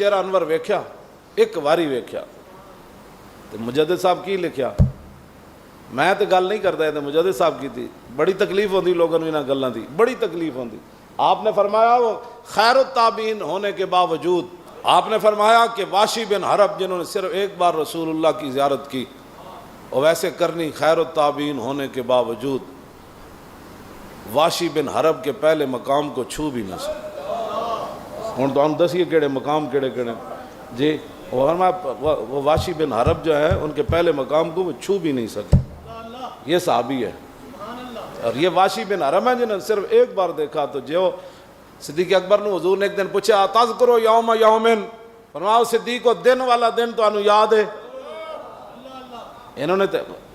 چہرہ انور ویکھیا ایک واری ویکھیا تے مجدد صاحب کی لکھیا میں تے گل نہیں کرتا تے مجدد صاحب کی تھی بڑی تکلیف ہوندی لوگوں نے انہاں گلاں دی بڑی تکلیف ہوندی آپ نے فرمایا وہ خیر التابعین ہونے کے باوجود آپ نے فرمایا کہ واشی بن حرب جنہوں نے صرف ایک بار رسول اللہ کی زیارت کی اور ویسے کرنی خیر التابعین ہونے کے باوجود واشی بن حرب کے پہلے مقام کو چھو بھی نہ سکے ہوں تو ہم دسیے کیڑے مقام کیڑے جی وہ واشی بن حرب جو ہے ان کے پہلے مقام کو وہ چھو بھی نہیں سکے یہ صحابی ہے اور یہ واشی بن حرب ہے جنہوں نے صرف ایک بار دیکھا تو جو صدیق اکبر نے حضور نے ایک دن پوچھا تذکرو یوم یومن فرمایا صدیق کو دن والا دن تو انہوں یاد ہے انہوں نے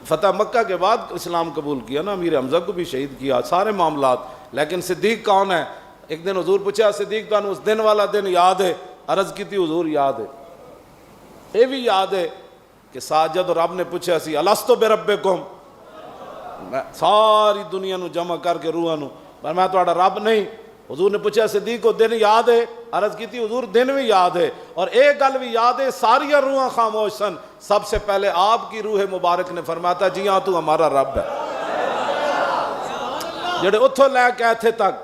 فتح مکہ کے بعد اسلام قبول کیا نا امیر حمزہ کو بھی شہید کیا سارے معاملات لیکن صدیق کون ہے ایک دن حضور پوچھا صدیق تو انہوں اس دن والا دن یاد ہے عرض کی تھی حضور یاد ہے یہ بھی یاد ہے کہ ساجد اور رب نے پوچھا سی الستو بربکم ساری دنیا نو جمع کر کے روحاں نو پر میں تہاڈا رب نہیں حضور نے پوچھا صدیق کو دن یاد ہے عرض کی تھی حضور دن بھی یاد ہے اور ایک گل بھی یاد ہے ساری روحاں خاموش سن سب سے پہلے آپ کی روح مبارک نے فرمایا تھا جی ہاں تو ہمارا رب ہے جڑے اتھو لے کے تھے تک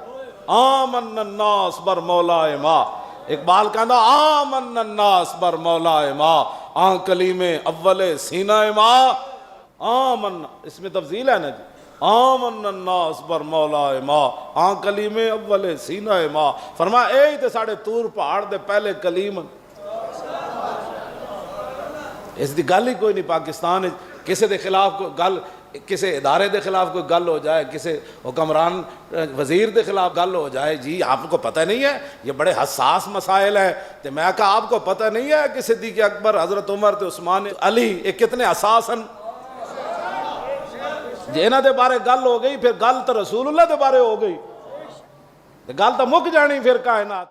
آمن الناس بر مولا ما اقبال کہنا آمن الناس بر مولا ما آن کلیم اول سینہ ما آمن اس میں تفضیل ہے نا جی آمن الناس بر مولا ما آن کلیم اول سینہ ما فرمایا اے تے ساڑھے تور پہاڑ دے پہلے کلیم اس دی گل ہی کوئی نہیں پاکستان کسی دے خلاف کوئی گل کسی ادارے دے خلاف کوئی گل ہو جائے کسی حکمران وزیر دے خلاف گل ہو جائے جی آپ کو پتہ نہیں ہے یہ بڑے حساس مسائل ہیں تو میں کہا آپ کو پتہ نہیں ہے کہ صدیق اکبر حضرت عمر تے عثمان علی یہ کتنے حساس ہیں جی انہاں دے بارے گل ہو گئی پھر گل تو رسول اللہ دے بارے ہو گئی گل تو مک جانی پھر کائنات